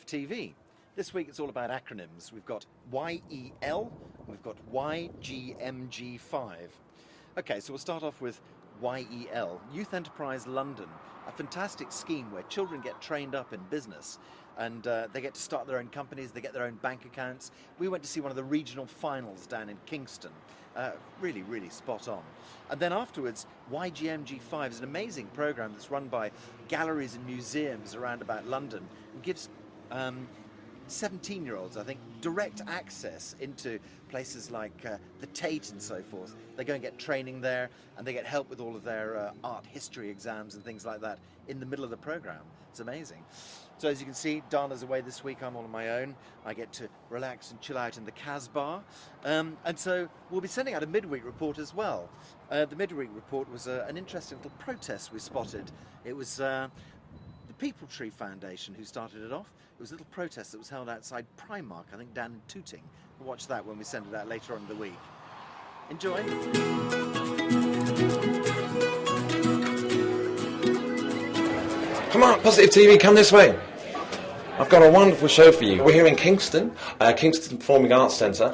PositiveTV. This week it's all about acronyms. We've got YEL, we've got YGMG5. Okay, so we'll start off with YEL, Youth Enterprise London, a fantastic scheme where children get trained up in business and they get to start their own companies, they get their own bank accounts. We went to see one of the regional finals down in Kingston. Really, really spot on. And then afterwards, YGMG5 is an amazing program that's run by galleries and museums around about London and gives 17-year-olds, I think, direct access into places like the Tate and so forth. They go and get training there, and they get help with all of their art history exams and things like that in the middle of the program. It's amazing. So as you can see, Dana's away this week, I'm all on my own. I get to relax and chill out in the Casbah. And so we'll be sending out a midweek report as well. The midweek report was an interesting little protest we spotted. It was the People Tree Foundation who started it off. It was a little protest that was held outside Primark, I think down in Tooting. We'll watch that when we send it out later on in the week. Enjoy. Come on, Positive TV, come this way. I've got a wonderful show for you. We're here in Kingston, Kingston Performing Arts Centre,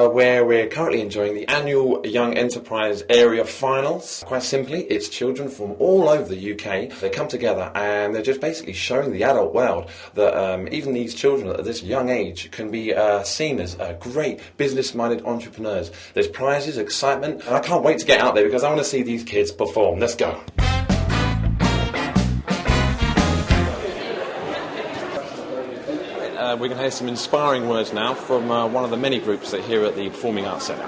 where we're currently enjoying the annual Young Enterprise Area Finals. Quite simply, it's children from all over the UK. They come together and they're just basically showing the adult world that even these children at this young age can be seen as great business-minded entrepreneurs. There's prizes, excitement, and I can't wait to get out there because I want to see these kids perform. Let's go. We're going to hear some inspiring words now from one of the many groups that are here at the Performing Arts Centre.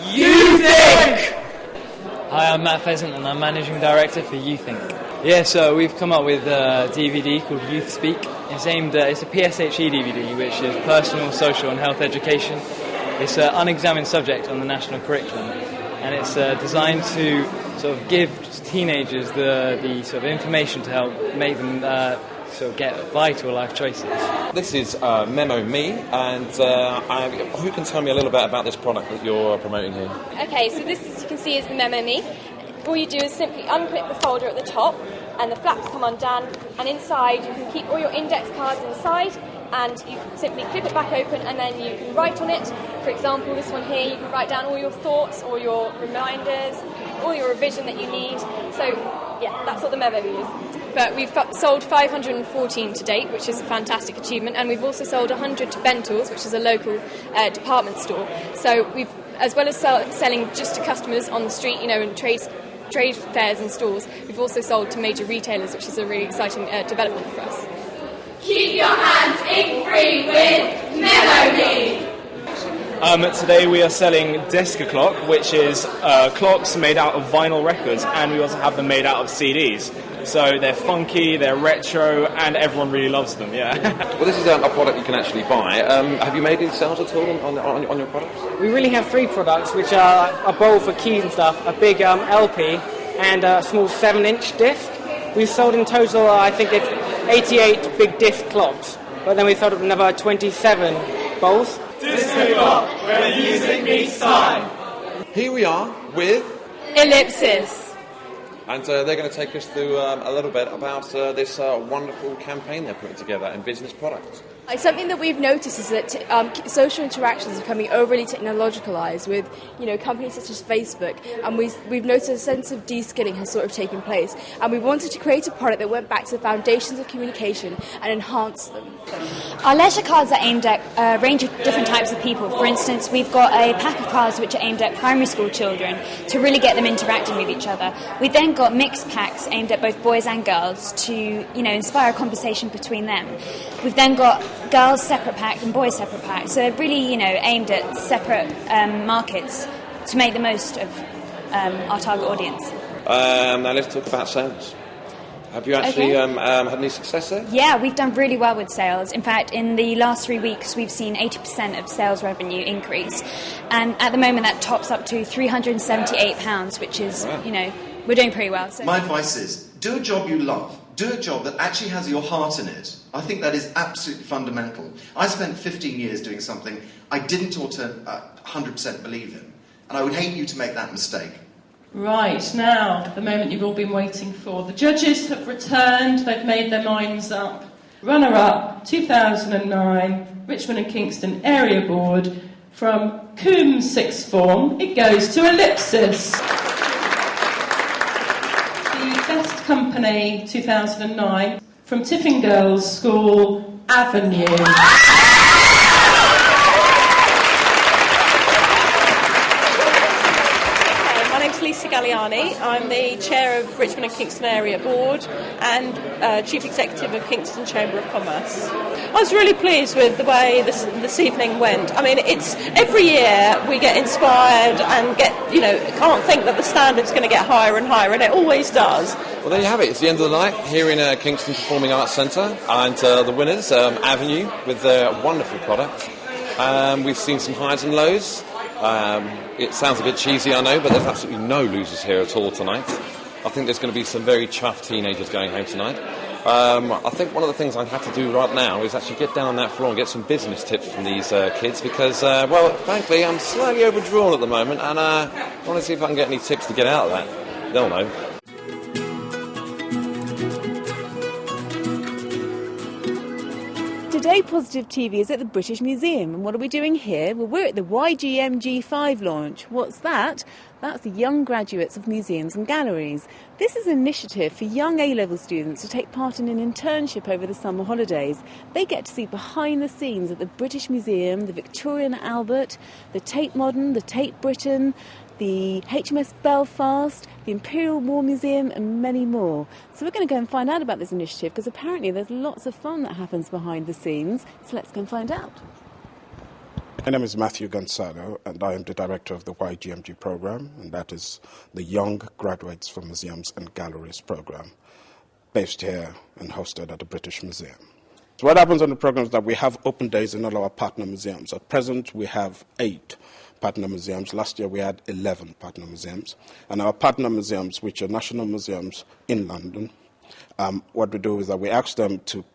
You Think! Hi, I'm Matt Pheasant and I'm Managing Director for You Think. Yeah, so we've come up with a DVD called Youth Speak. It's a PSHE DVD, which is personal, social and health education. It's an unexamined subject on the national curriculum, and it's designed to sort of give teenagers the sort of information to help make them sort of get vital life choices. This is Memo Me, and who can tell me a little bit about this product that you're promoting here? Okay, so this, as you can see, is the Memo Me. All you do is simply unclip the folder at the top, and the flaps come undone, and inside you can keep all your index cards inside, and you can simply clip it back open, and then you can write on it. For example, this one here, you can write down all your thoughts, all your reminders, all your revision that you need. So, yeah, that's what the Memo Me is. But we've sold 514 to date, which is a fantastic achievement, and we've also sold 100 to Bentall's, which is a local department store. So we've, as well as selling just to customers on the street, in trade fairs and stores, we've also sold to major retailers, which is a really exciting development for us. Keep your hands ink-free with Memo Me! Today we are selling Disc Clock, which is clocks made out of vinyl records, and we also have them made out of CDs. So they're funky, they're retro, and everyone really loves them, yeah. Well, this is a product you can actually buy. Have you made any sales at all on your products? We really have three products, which are a bowl for keys and stuff, a big LP, and a small 7-inch disc. We've sold in total, I think it's 88 big disc clocks, but then we sold another 27 bowls. Disc Clock, where music meets time. Here we are with Ellipsis. And they're going to take us through a little bit about this wonderful campaign they're putting together in business products. Something that we've noticed is that social interactions are becoming overly technologicalised with, companies such as Facebook, and we've noticed a sense of de-skilling has sort of taken place, and we wanted to create a product that went back to the foundations of communication and enhanced them. Our leisure cards are aimed at a range of different types of people. For instance, we've got a pack of cards which are aimed at primary school children to really get them interacting with each other. We then got mixed packs aimed at both boys and girls to, inspire a conversation between them. We've then got girls separate pack and boys separate pack, so they're really aimed at separate markets to make the most of our target audience. Now let's talk about sales. Have you actually had any success there? Yeah, we've done really well with sales. In fact, in the last 3 weeks, we've seen 80% of sales revenue increase. And at the moment, that tops up to £378, which is, we're doing pretty well. So. My advice is, do a job you love. Do a job that actually has your heart in it. I think that is absolutely fundamental. I spent 15 years doing something I didn't or to 100% believe in. And I would hate you to make that mistake. Right, now, the moment you've all been waiting for. The judges have returned, they've made their minds up. Runner-up 2009 Richmond and Kingston Area Board from Coombs Sixth Form. It goes to Ellipsis. The Best Company 2009 from Tiffin Girls School Avenue. Lisa Galliani. I'm the chair of Richmond and Kingston Area Board and chief executive of Kingston Chamber of Commerce. I was really pleased with the way this evening went. I mean, it's every year we get inspired and can't think that the standard's going to get higher and higher, and it always does. Well, there you have it. It's the end of the night here in Kingston Performing Arts Centre, and the winners, Avenue, with their wonderful product. We've seen some highs and lows. It sounds a bit cheesy, I know, but there's absolutely no losers here at all tonight. I think there's going to be some very chuffed teenagers going home tonight. I think one of the things I have to do right now is actually get down on that floor and get some business tips from these kids because, frankly, I'm slightly overdrawn at the moment, and I want to see if I can get any tips to get out of that. They'll know. Today, Positive TV is at the British Museum, and what are we doing here? Well, we're at the YGMG5 launch. What's that? That's the Young Graduates of Museums and Galleries. This is an initiative for young A-level students to take part in an internship over the summer holidays. They get to see behind the scenes at the British Museum, the Victoria and Albert, the Tate Modern, the Tate Britain, the HMS Belfast, the Imperial War Museum and many more. So we're going to go and find out about this initiative because apparently there's lots of fun that happens behind the scenes. So let's go and find out. My name is Matthew Gonzalo and I am the director of the YGMG program, and that is the Young Graduates for Museums and Galleries program based here and hosted at the British Museum. So what happens on the program is that we have open days in all our partner museums. At present we have 8 partner museums. Last year we had 11 partner museums. And our partner museums, which are national museums in London, what we do is that we ask them to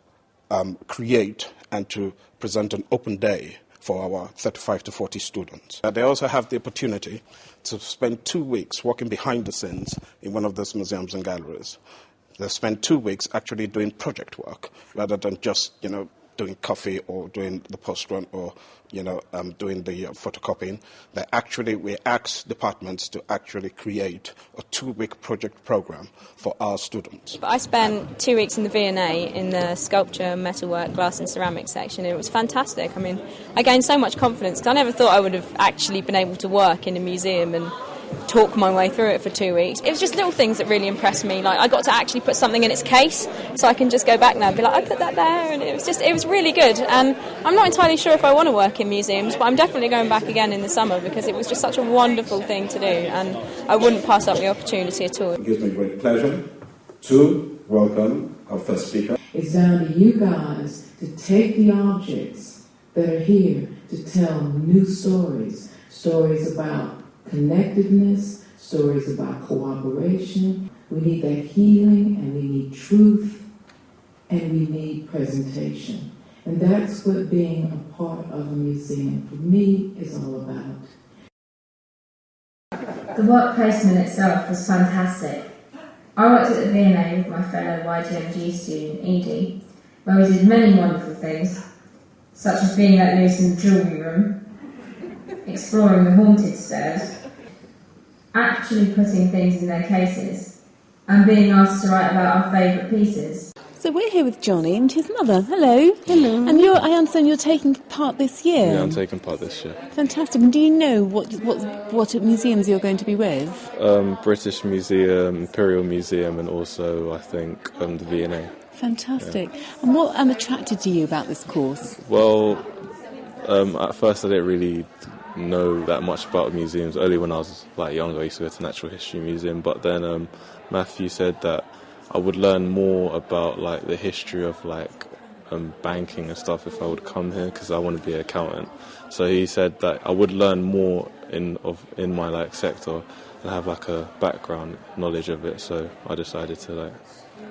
create and to present an open day for our 35 to 40 students. They also have the opportunity to spend 2 weeks working behind the scenes in one of those museums and galleries. They spend 2 weeks actually doing project work rather than just, doing coffee or doing the post-run or, doing the photocopying. We ask departments to actually create a 2-week project program for our students. I spent 2 weeks in the V&A in the sculpture, metalwork, glass and ceramics section. It was fantastic. I mean, I gained so much confidence because I never thought I would have actually been able to work in a museum and talk my way through it for 2 weeks. It was just little things that really impressed me. Like I got to actually put something in its case, so I can just go back now and be like, I put that there, and it was really good. And I'm not entirely sure if I want to work in museums, but I'm definitely going back again in the summer because it was just such a wonderful thing to do, and I wouldn't pass up the opportunity at all. It gives me great pleasure to welcome our first speaker. It's down to you guys to take the objects that are here to tell new stories about connectedness, stories about cooperation. We need that healing, and we need truth, and we need presentation. And that's what being a part of a museum, for me, is all about. The work placement itself was fantastic. I worked at the V&A with my fellow YGMG student, Edie, where we did many wonderful things, such as being let loose in the jewellery room, exploring the haunted stairs, actually putting things in their cases, and being asked to write about our favourite pieces. So we're here with Johnny and his mother. Hello. Hello. And I understand you're taking part this year. Yeah, I'm taking part this year. Fantastic. And do you know what museums you're going to be with? British Museum, Imperial Museum, and also, I think, the V&A. Fantastic. Yeah. And what attracted you about this course? Well, at first I didn't really know that much about museums. Early when I was younger, I used to go to Natural History Museum, but then Matthew said that I would learn more about the history of banking and stuff if I would come here because I want to be an accountant. So he said that I would learn more in my sector and have a background knowledge of it. So I decided to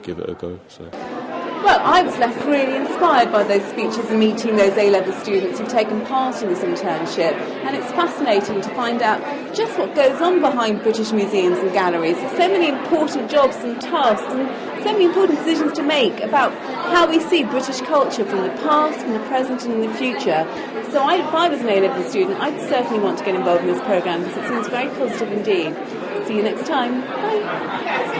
give it a go. So. Well, Well, I was left really inspired by those speeches and meeting those A-level students who've taken part in this internship, and it's fascinating to find out just what goes on behind British museums and galleries. There's so many important jobs and tasks and so many important decisions to make about how we see British culture from the past, from the present and in the future. So if I was an A-level student, I'd certainly want to get involved in this programme because it seems very positive indeed. See you next time. Bye.